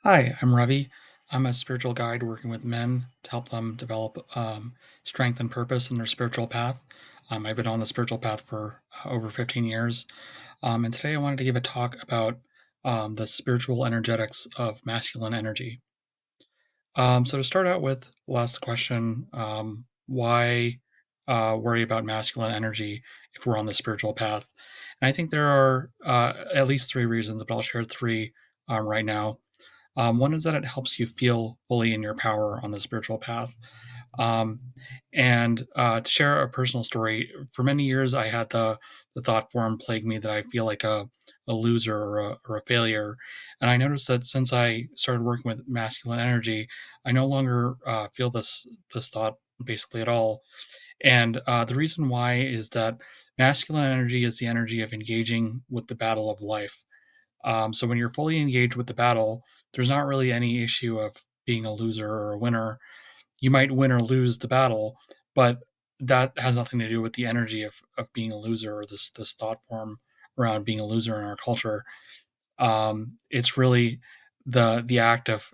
Hi, I'm Ravi. I'm a spiritual guide working with men to help them develop strength and purpose in their spiritual path. I've been on the spiritual path for over 15 years. And today I wanted to give a talk about the spiritual energetics of masculine energy. So, to start out with, we'll ask the question, why worry about masculine energy if we're on the spiritual path? And I think there are at least three reasons, but I'll share three right now. One is that it helps you feel fully in your power on the spiritual path. Um, and To share a personal story, for many years I had the thought form plague me that I feel like a loser or a failure. And I noticed that since I started working with masculine energy, I no longer feel this thought basically at all. And the reason why is that masculine energy is the energy of engaging with the battle of life. So when you're fully engaged with the battle, there's not really any issue of being a loser or a winner. You might win or lose the battle, but that has nothing to do with the energy of being a loser or this thought form around being a loser in our culture. It's really the act of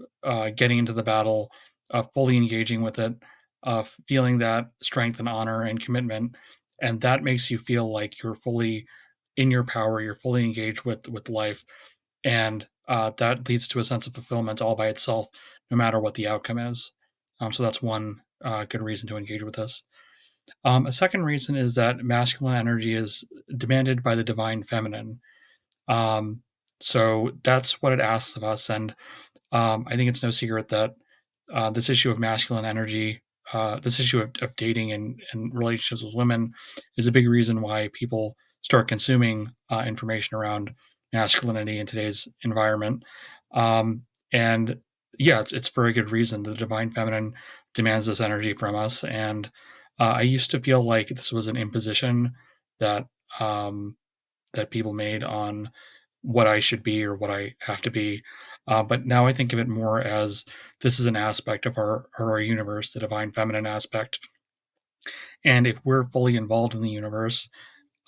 getting into the battle, of fully engaging with it, of feeling that strength and honor and commitment, and that makes you feel like you're fully in your power. You're fully engaged with life, and that leads to a sense of fulfillment all by itself, no matter what the outcome is. So that's one good reason to engage with this. A second reason is that masculine energy is demanded by the divine feminine. um, so that's what it asks of us. And I think it's no secret that this issue of masculine energy, this issue of dating and relationships with women, is a big reason why people start consuming information around masculinity in today's environment. Um, and yeah, it's for a good reason. The divine feminine demands this energy from us. And I used to feel like this was an imposition that um, that people made on what I should be or what I have to be. But now I think of it more as this is an aspect of our universe, the divine feminine aspect. And if we're fully involved in the universe,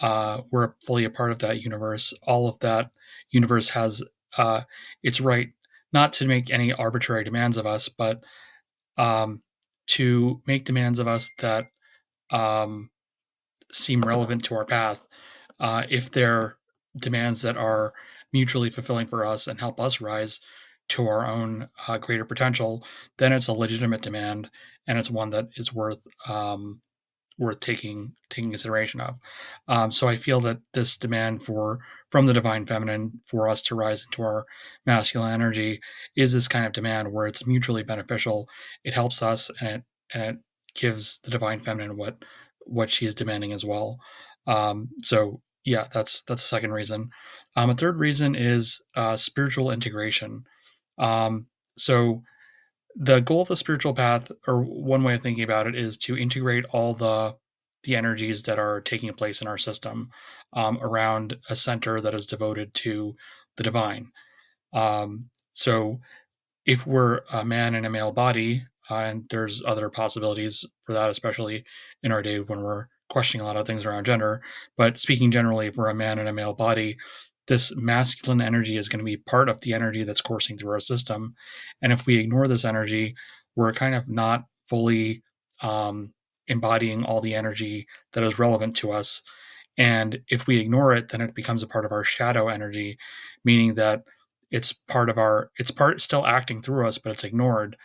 we're fully a part of that universe. All of that universe has its right not to make any arbitrary demands of us, but um, to make demands of us that um, seem relevant to our path. If they're demands that are mutually fulfilling for us and help us rise to our own greater potential, then it's a legitimate demand, and it's one that is worth taking consideration of. So I feel that this demand for from the divine feminine for us to rise into our masculine energy is this kind of demand where it's mutually beneficial. It helps us, and it gives the divine feminine what she is demanding as well. So yeah, that's the second reason. A third reason is spiritual integration. Um, so the goal of the spiritual path, or one way of thinking about it, is to integrate all the energies that are taking place in our system around a center that is devoted to the divine. So if we're a man in a male body, and there's other possibilities for that, especially in our day when we're questioning a lot of things around gender. But speaking generally, if we're a man in a male body, this masculine energy is going to be part of the energy that's coursing through our system. And if we ignore this energy, we're kind of not fully um, embodying all the energy that is relevant to us. And if we ignore it, then it becomes a part of our shadow energy, meaning that it's part still acting through us, but it's ignored.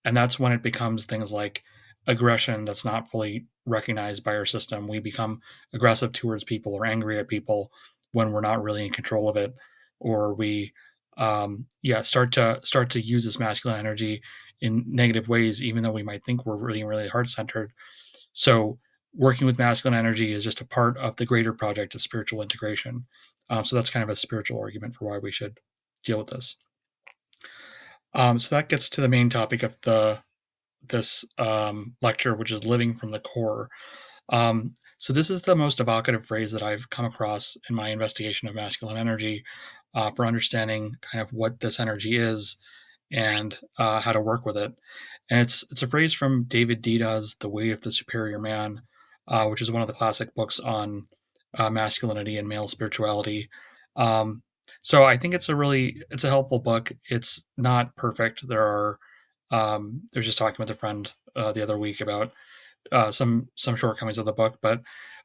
And that's when it becomes things like aggression that's not fully recognized by our system. We become aggressive towards people or angry at people when we're not really in control of it, or we start to use this masculine energy in negative ways, even though we might think we're really heart centered. So working with masculine energy is just a part of the greater project of spiritual integration. So that's kind of a spiritual argument for why we should deal with this. So that gets to the main topic of the this lecture, which is living from the core. So this is the most evocative phrase that I've come across in my investigation of masculine energy for understanding kind of what this energy is and how to work with it. And it's a phrase from David Dida's "The Way of the Superior Man," which is one of the classic books on masculinity and male spirituality. So I think it's a helpful book. It's not perfect. I was just talking with a friend the other week about some shortcomings of the book, but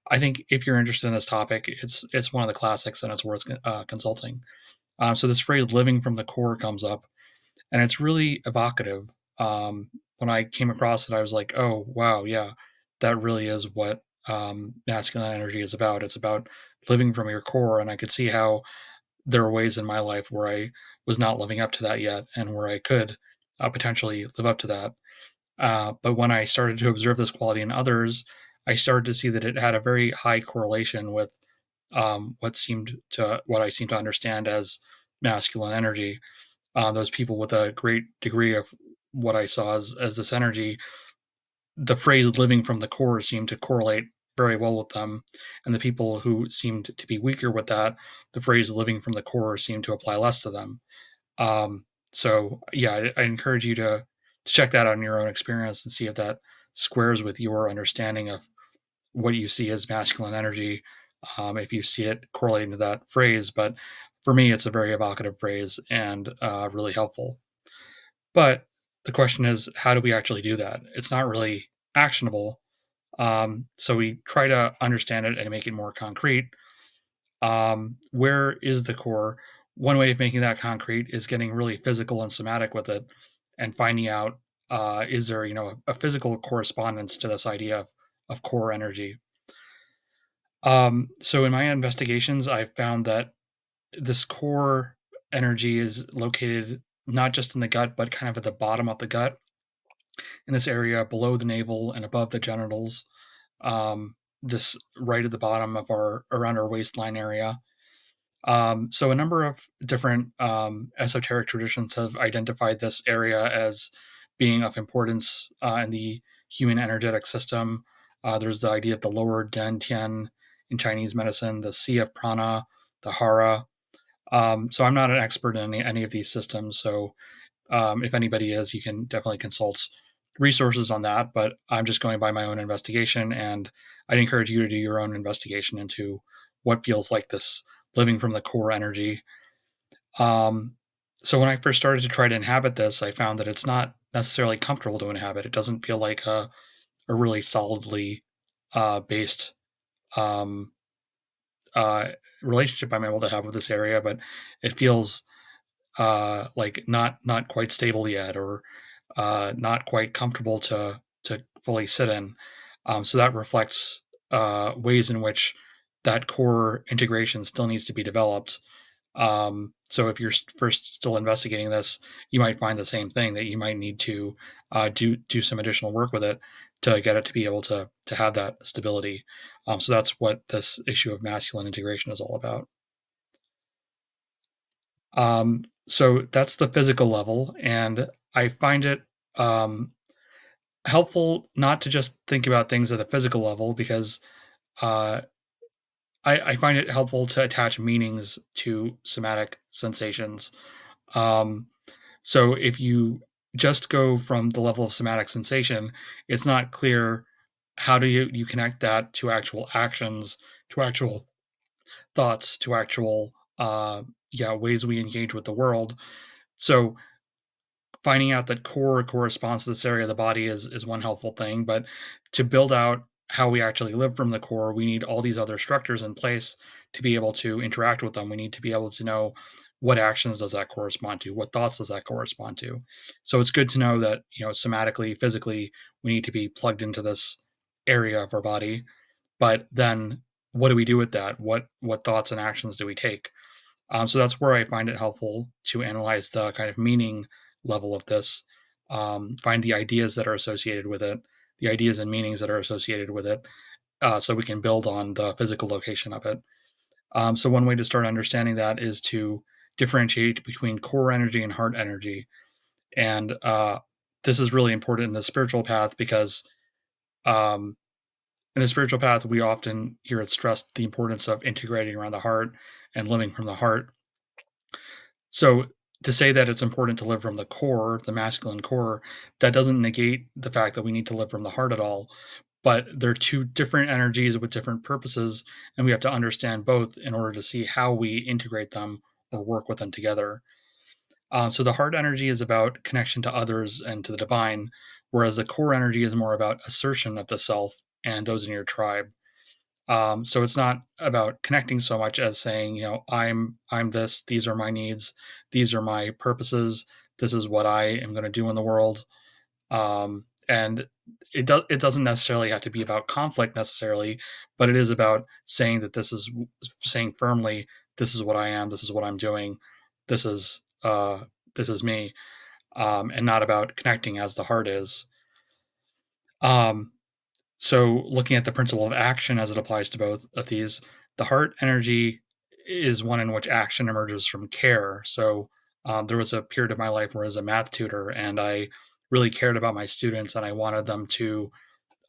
I think if you're interested in this topic, it's one of the classics and it's worth consulting. So this phrase "living from the core" comes up, and it's really evocative. When I came across it, I was like, "Oh wow, yeah, that really is what masculine energy is about. It's about living from your core." And I could see how there are ways in my life where I was not living up to that yet, and where I could potentially live up to that. But when I started to observe this quality in others, I started to see that it had a very high correlation with what I seem to understand as masculine energy. Those people with a great degree of what I saw as this energy, the phrase "living from the core" seemed to correlate very well with them, and the people who seemed to be weaker with that, the phrase "living from the core" seemed to apply less to them. So yeah, I encourage you to check that out in your own experience and see if that squares with your understanding of what you see as masculine energy. If you see it correlating to that phrase, but for me, it's a very evocative phrase and really helpful. But the question is, how do we actually do that? It's not really actionable. So we try to understand it and make it more concrete. Where is the core? One way of making that concrete is getting really physical and somatic with it and finding out is there, a physical correspondence to this idea of core energy. So in my investigations, I found that this core energy is located not just in the gut, but kind of at the bottom of the gut, in this area below the navel and above the genitals. This right at the bottom of our around our waistline area. So a number of different esoteric traditions have identified this area as being of importance in the human energetic system. There's the idea of the lower dantian in Chinese medicine, the sea of prana, the hara. So I'm not an expert in any of these systems. So if anybody is, you can definitely consult resources on that. But I'm just going by my own investigation, and I'd encourage you to do your own investigation into what feels like this living from the core energy. Um, so when I first started to try to inhabit this, I found that it's not necessarily comfortable to inhabit. It doesn't feel like a really solidly based um, uh, relationship I'm able to have with this area, but it feels like not quite stable yet, or not quite comfortable to fully sit in. So that reflects ways in which that core integration still needs to be developed. So if you're first still investigating this, you might find the same thing, that you might need to do some additional work with it to get it to be able to have that stability. So that's what this issue of masculine integration is all about. So that's the physical level, and I find it um, helpful not to just think about things at the physical level, because uh, I find it helpful to attach meanings to somatic sensations. Um, so if you just go from the level of somatic sensation, it's not clear how do you connect that to actual actions, to actual thoughts, to actual ways we engage with the world. So finding out that core corresponds to this area of the body is one helpful thing, but to build out how we actually live from the core, we need all these other structures in place to be able to interact with them. We need to be able to know what actions does that correspond to, what thoughts does that correspond to. So it's good to know that, somatically, physically, we need to be plugged into this area of our body. But then what do we do with that? What thoughts and actions do we take? So that's where I find it helpful to analyze the kind of meaning level of this, find the ideas that are associated with it, the ideas and meanings that are associated with it, so we can build on the physical location of it. So one way to start understanding that is to differentiate between core energy and heart energy. And this is really important in the spiritual path, because um, in the spiritual path, we often hear it stressed the importance of integrating around the heart and living from the heart. So to say that it's important to live from the core, the masculine core, that doesn't negate the fact that we need to live from the heart at all. But they're two different energies with different purposes, and we have to understand both in order to see how we integrate them or work with them together. So the heart energy is about connection to others and to the divine, whereas the core energy is more about assertion of the self and those in your tribe. So it's not about connecting so much as saying, I'm this, these are my needs, these are my purposes, this is what I am going to do in the world. And it doesn't necessarily have to be about conflict necessarily, but it is about saying that saying firmly, this is what I am, this is what I'm doing, this is this is me, and not about connecting as the heart is. Um, so, looking at the principle of action as it applies to both of these, the heart energy is one in which action emerges from care. So, there was a period of my life where I was a math tutor, and I really cared about my students, and I wanted them to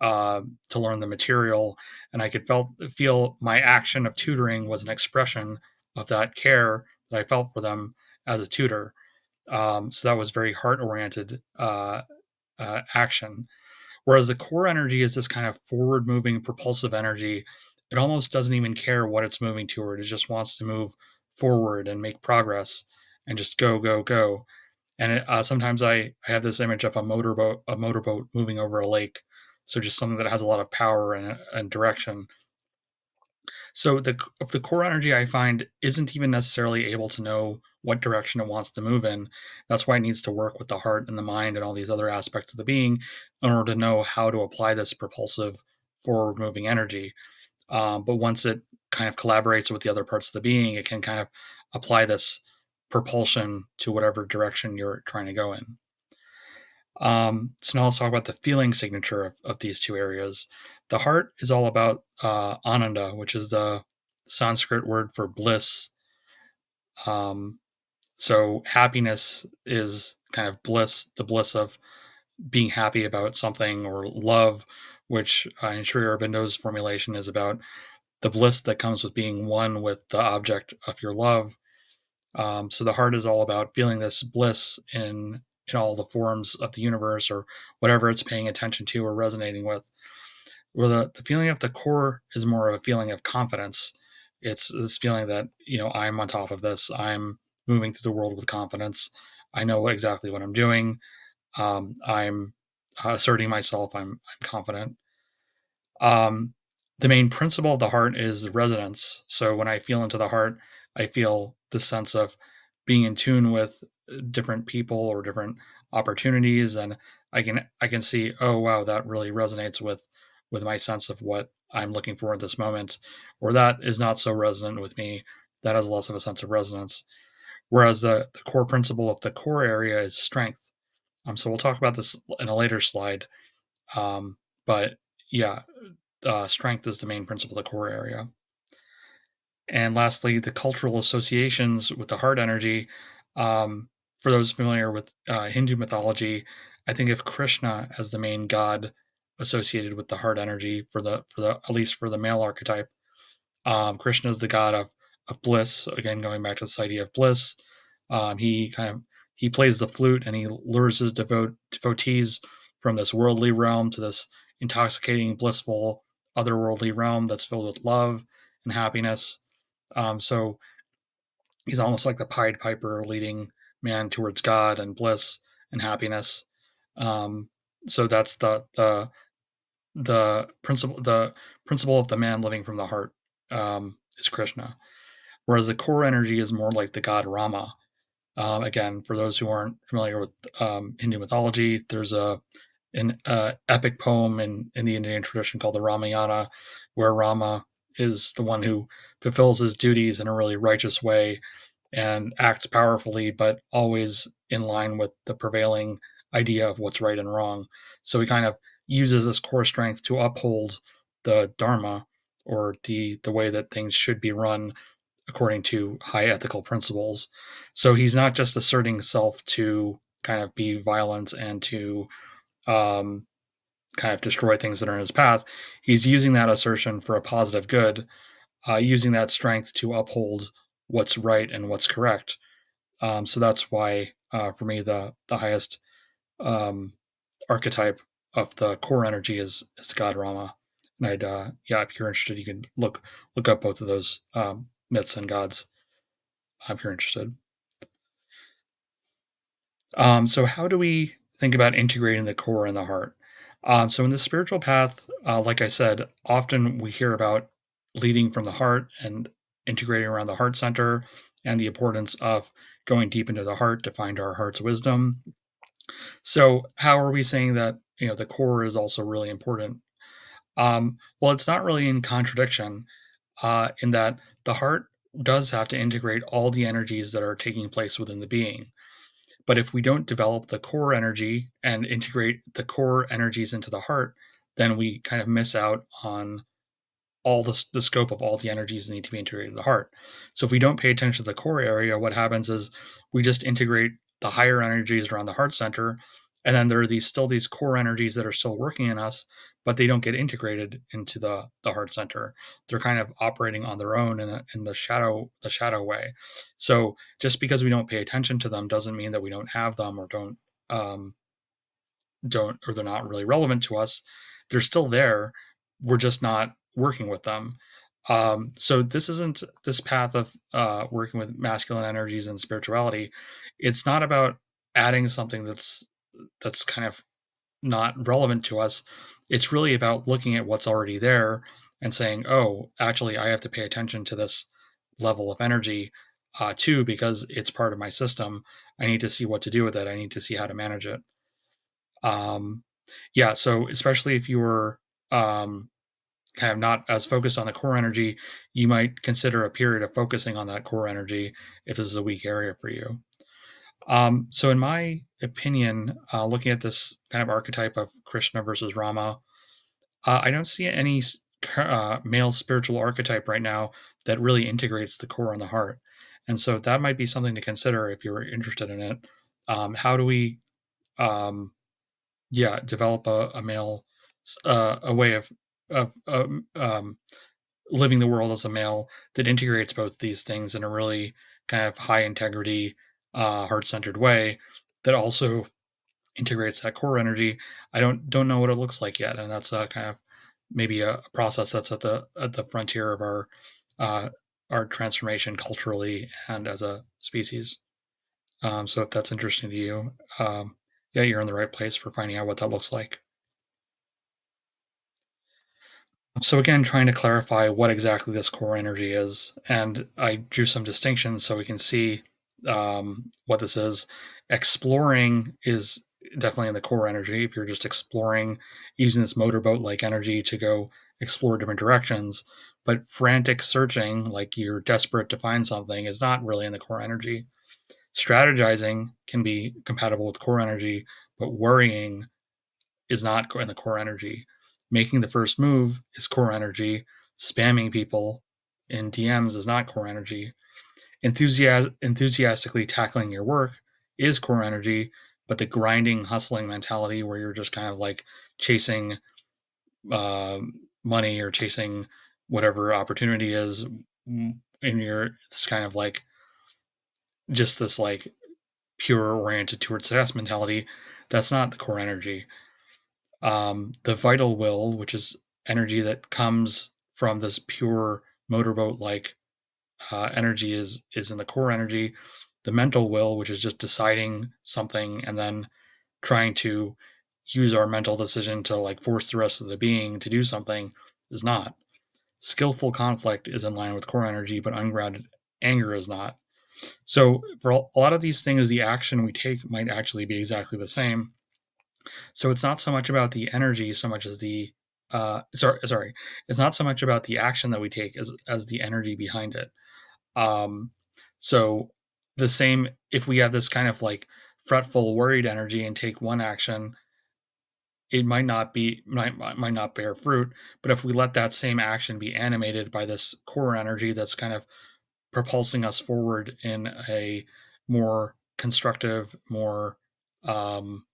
learn the material, and I could feel my action of tutoring was an expression of that care that I felt for them as a tutor. So that was very heart oriented action. Whereas the core energy is this kind of forward moving, propulsive energy. It almost doesn't even care what it's moving toward. It just wants to move forward and make progress and just go, go, go. And sometimes I have this image of a motorboat moving over a lake. So just something that has a lot of power and direction. So the core energy I find isn't even necessarily able to know what direction it wants to move in. That's why it needs to work with the heart and the mind and all these other aspects of the being in order to know how to apply this propulsive forward moving energy. But once it kind of collaborates with the other parts of the being, it can kind of apply this propulsion to whatever direction you're trying to go in. So now let's talk about the feeling signature of these two areas. The heart is all about ananda, which is the Sanskrit word for bliss. Um, so happiness is kind of bliss, the bliss of being happy about something, or love, which in Sri Aurobindo's formulation is about the bliss that comes with being one with the object of your love. So the heart is all about feeling this bliss in all the forms of the universe or whatever it's paying attention to or resonating with. Where the feeling of the core is more of a feeling of confidence. It's this feeling that, I'm on top of this. I'm moving through the world with confidence. I know exactly what I'm doing. I'm asserting myself. I'm confident. Um, the main principle of the heart is resonance. So when I feel into the heart, I feel the sense of being in tune with different people or different opportunities, and I can see, oh wow, that really resonates with my sense of what I'm looking for at this moment, or that is not so resonant with me. That has less of a sense of resonance. Whereas the core principle of the core area is strength. So we'll talk about this in a later slide. But yeah, strength is the main principle of the core area. And lastly, the cultural associations with the heart energy. Um, for those familiar with Hindu mythology, I think of Krishna as the main god associated with the heart energy for the at least for the male archetype. Krishna is the god of bliss. Again, going back to this idea of bliss, he kind of he plays the flute and he lures his devotees from this worldly realm to this intoxicating, blissful, otherworldly realm that's filled with love and happiness. So he's almost like the Pied Piper leading man towards God and bliss and happiness. Um, so that's the principle of the man living from the heart, is Krishna. Whereas the core energy is more like the god Rama. Again, for those who aren't familiar with Hindu mythology, there's an epic poem in the Indian tradition called the Ramayana, where Rama is the one who fulfills his duties in a really righteous way and acts powerfully, but always in line with the prevailing idea of what's right and wrong. So he kind of uses this core strength to uphold the Dharma, or the way that things should be run according to high ethical principles. So he's not just asserting self to kind of be violent and to um, kind of destroy things that are in his path. He's using that assertion for a positive good, using that strength to uphold what's right and what's correct. So that's why, for me, the highest um, archetype of the core energy is God Rama. And yeah, if you're interested, you can look up both of those myths and gods. if you're interested. So how do we think about integrating the core and the heart? So in the spiritual path, like I said, often we hear about leading from the heart and integrating around the heart center and the importance of going deep into the heart to find our heart's wisdom. So how are we saying that, the core is also really important? Well, it's not really in contradiction, in that the heart does have to integrate all the energies that are taking place within the being. But if we don't develop the core energy and integrate the core energies into the heart, then we kind of miss out on all the scope of all the energies that need to be integrated in the heart. So if we don't pay attention to the core area, what happens is we just integrate the higher energies around the heart center, and then there are these core energies that are still working in us, but they don't get integrated into the heart center. They're kind of operating on their own in the shadow way. So just because we don't pay attention to them doesn't mean that we don't have them or um, don't or they're not really relevant to us. They're still there. We're just not working with them. So this isn't this path of working with masculine energies and spirituality. It's not about adding something that's kind of not relevant to us. It's really about looking at what's already there and saying, "Oh, actually, I have to pay attention to this level of energy too, because it's part of my system. I need to see what to do with it. I need to see how to manage it." Um, yeah, so especially if you're um, kind of not as focused on the core energy, you might consider a period of focusing on that core energy if this is a weak area for you. So, in my opinion, looking at this kind of archetype of Krishna versus Rama, I don't see any male spiritual archetype right now that really integrates the core and the heart. And so that might be something to consider if you're interested in it. How do we um, yeah, develop a male a way of living the world as a male that integrates both these things in a really kind of high integrity, heart-centered way that also integrates that core energy. I don't know what it looks like yet, and that's kind of maybe a process that's at the frontier of uh, our transformation culturally and as a species. So if that's interesting to you, yeah, you're in the right place for finding out what that looks like. So again, trying to clarify what exactly this core energy is, and I drew some distinctions so we can see what this is. Exploring is definitely in the core energy. If you're just exploring, using this motorboat-like energy to go explore different directions, but frantic searching, like you're desperate to find something, is not really in the core energy. Strategizing can be compatible with core energy, but worrying is not in the core energy. Making the first move is core energy. Spamming people in DMs is not core energy. Enthusiastically tackling your work is core energy, but the grinding, hustling mentality where you're just kind of like chasing uh, money or chasing whatever opportunity is in your this kind of like just this like pure oriented towards success mentality, that's not the core energy. The vital will, which is energy that comes from this pure motorboat like energy, is in the core energy. The mental will, which is just deciding something and then trying to use our mental decision to like force the rest of the being to do something, is not. Skillful conflict is in line with core energy, but ungrounded anger is not. So for a lot of these things, the action we take might actually be exactly the same. So it's not so much about the energy so much as sorry, it's not so much about the action that we take as the energy behind it. Um, so the same if we have this kind of like fretful, worried energy and take one action, it might not bear fruit. But if we let that same action be animated by this core energy that's kind of propulsing us forward in a more constructive, more um,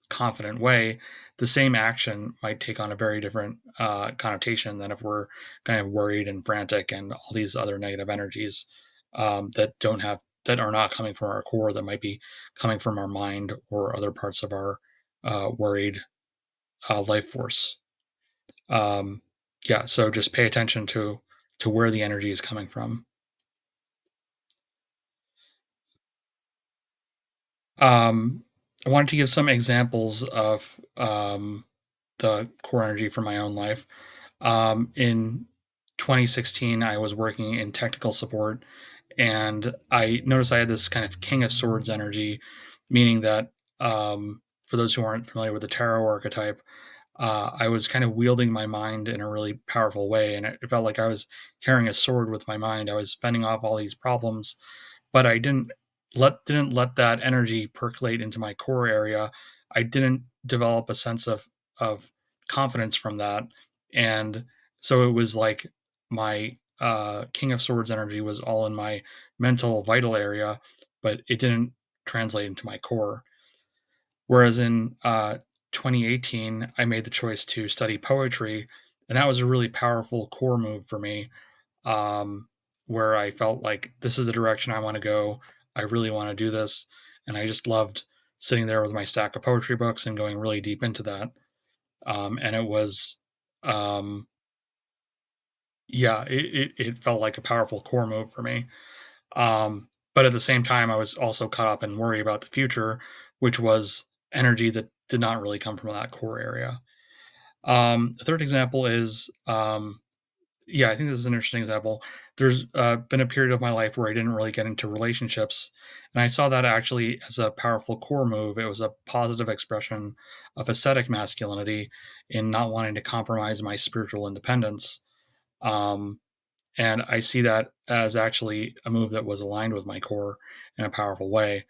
confident way, the same action might take on a very different connotation than if we're kind of worried and frantic and all these other negative energies that are not coming from our core, that might be coming from our mind or other parts of our worried life force. Um, yeah, so just pay attention to where the energy is coming from. Um, I wanted to give some examples of the core energy from my own life. In 2016, I was working in technical support, and I noticed I had this kind of King of Swords energy, meaning that for those who aren't familiar with the tarot archetype, I was kind of wielding my mind in a really powerful way, and it felt like I was carrying a sword with my mind. I was fending off all these problems, but I didn't let that energy percolate into my core area. I didn't develop a sense of confidence from that, and so it was like my King of Swords energy was all in my mental vital area, but it didn't translate into my core. Whereas in 2018, I made the choice to study poetry, and that was a really powerful core move for me, um, where I felt like this is the direction I want to go. I really want to do this, and I just loved sitting there with my stack of poetry books and going really deep into that. And it was, um, yeah, it felt like a powerful core move for me. But at the same time, I was also caught up in worry about the future, which was energy that did not really come from that core area. A third example is, yeah, I think this is an interesting example. There's been a period of my life where I didn't really get into relationships, and I saw that actually as a powerful core move. It was a positive expression of ascetic masculinity in not wanting to compromise my spiritual independence. Um, and I see that as actually a move that was aligned with my core in a powerful way,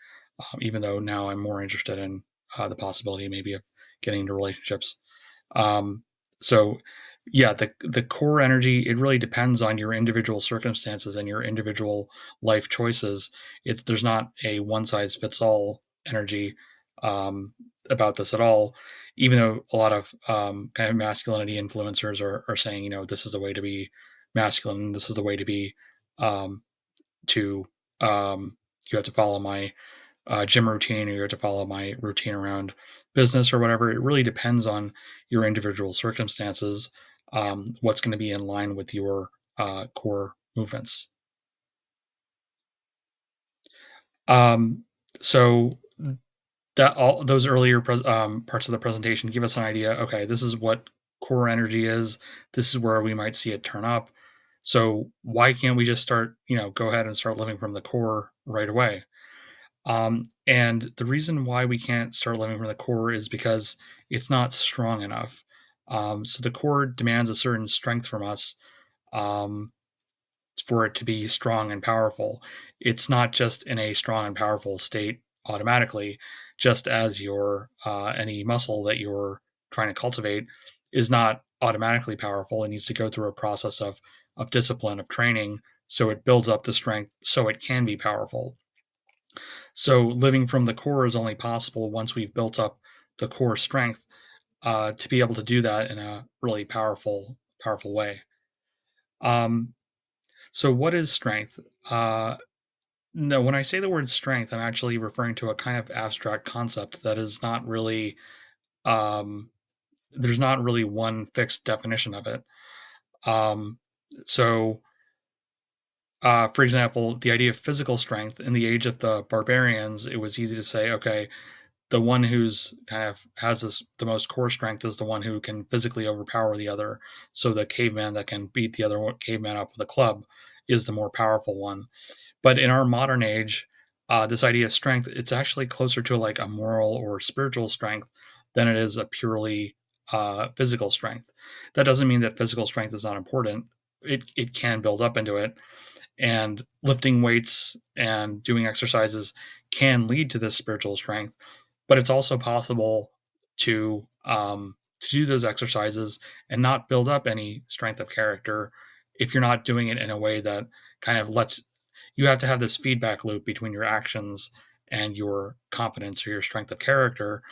even though now I'm more interested in the possibility maybe of getting into relationships. Um, so yeah, the core energy, it really depends on your individual circumstances and your individual life choices. There's not a one size fits all energy um, about this at all. Even though a lot of kind of masculinity influencers are saying, this is the way to be masculine. This is the way to be um, to you have to follow my gym routine or you have to follow my routine around business or whatever. It really depends on your individual circumstances, what's going to be in line with your core movements. Um, so that all those earlier parts of the presentation give us an idea. Okay, this is what core energy is. This is where we might see it turn up. So why can't we just start? Go ahead and start living from the core right away? And the reason why we can't start living from the core is because it's not strong enough. So the core demands a certain strength from us um, for it to be strong and powerful. It's not just in a strong and powerful state automatically, just as your any muscle that you're trying to cultivate is not automatically powerful. It needs to go through a process of discipline, of training, so it builds up the strength so it can be powerful. So living from the core is only possible once we've built up the core strength to be able to do that in a really powerful way. Um, so what is strength? No, when I say the word strength, I'm actually referring to a kind of abstract concept that is not really um, there's not really one fixed definition of it. Um, so, for example, the idea of physical strength in the age of the barbarians, it was easy to say, okay, the one who's kind of has the most core strength is the one who can physically overpower the other. So the caveman that can beat the other caveman up with a club is the more powerful one. But in our modern age, this idea of strength, it's actually closer to like a moral or spiritual strength than it is a purely physical strength. That doesn't mean that physical strength is not important. It can build up into it, and lifting weights and doing exercises can lead to this spiritual strength, but it's also possible to do those exercises and not build up any strength of character if you're not doing it in a way that kind of lets you have to have this feedback loop between your actions and your confidence or your strength of character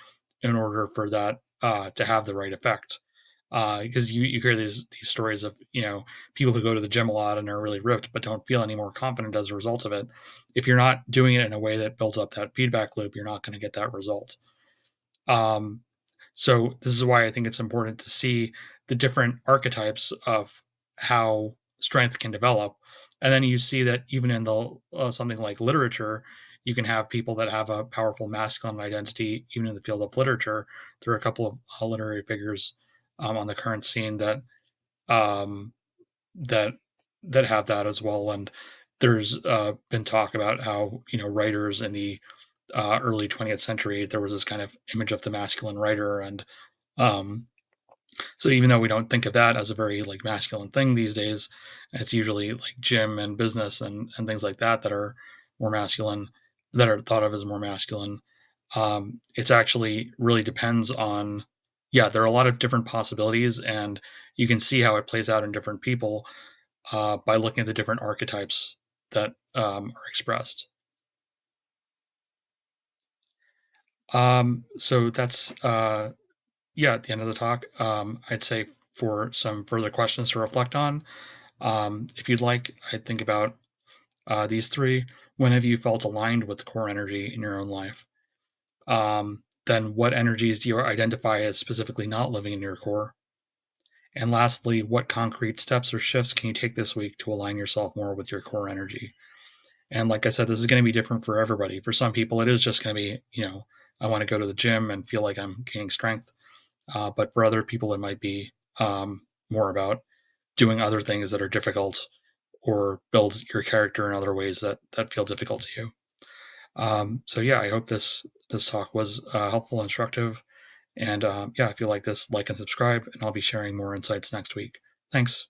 in order for that to have the right effect. Because you hear these stories of people who go to the gym a lot and are really ripped but don't feel any more confident as a result of it. If you're not doing it in a way that builds up that feedback loop, you're not going to get that result. Um, so this is why I think it's important to see the different archetypes of how strength can develop, and then you see that even in the something like literature, you can have people that have a powerful masculine identity, even in the field of literature. There are a couple of literary figures on the current scene um, that that have that as well. And there's been talk about how writers in the early 20th century, there was this kind of image of the masculine writer, and um, so even though we don't think of that as a very like masculine thing these days, it's usually like gym and business and things like that that are more masculine, that are thought of as more masculine. It's actually really depends on, yeah, there are a lot of different possibilities, and you can see how it plays out in different people by looking at the different archetypes that are expressed. So that's yeah, at the end of the talk, I'd say for some further questions to reflect on, if you'd like, I'd think about these three. When have you felt aligned with core energy in your own life? Then, what energies do you identify as specifically not living in your core? And lastly, what concrete steps or shifts can you take this week to align yourself more with your core energy? And like I said, this is going to be different for everybody. For some people, it is just going to be, I want to go to the gym and feel like I'm gaining strength. But for other people, it might be more about doing other things that are difficult or build your character in other ways that feel difficult to you. So yeah, I hope this talk was helpful, instructive, and yeah, if you like this, like and subscribe, and I'll be sharing more insights next week. Thanks.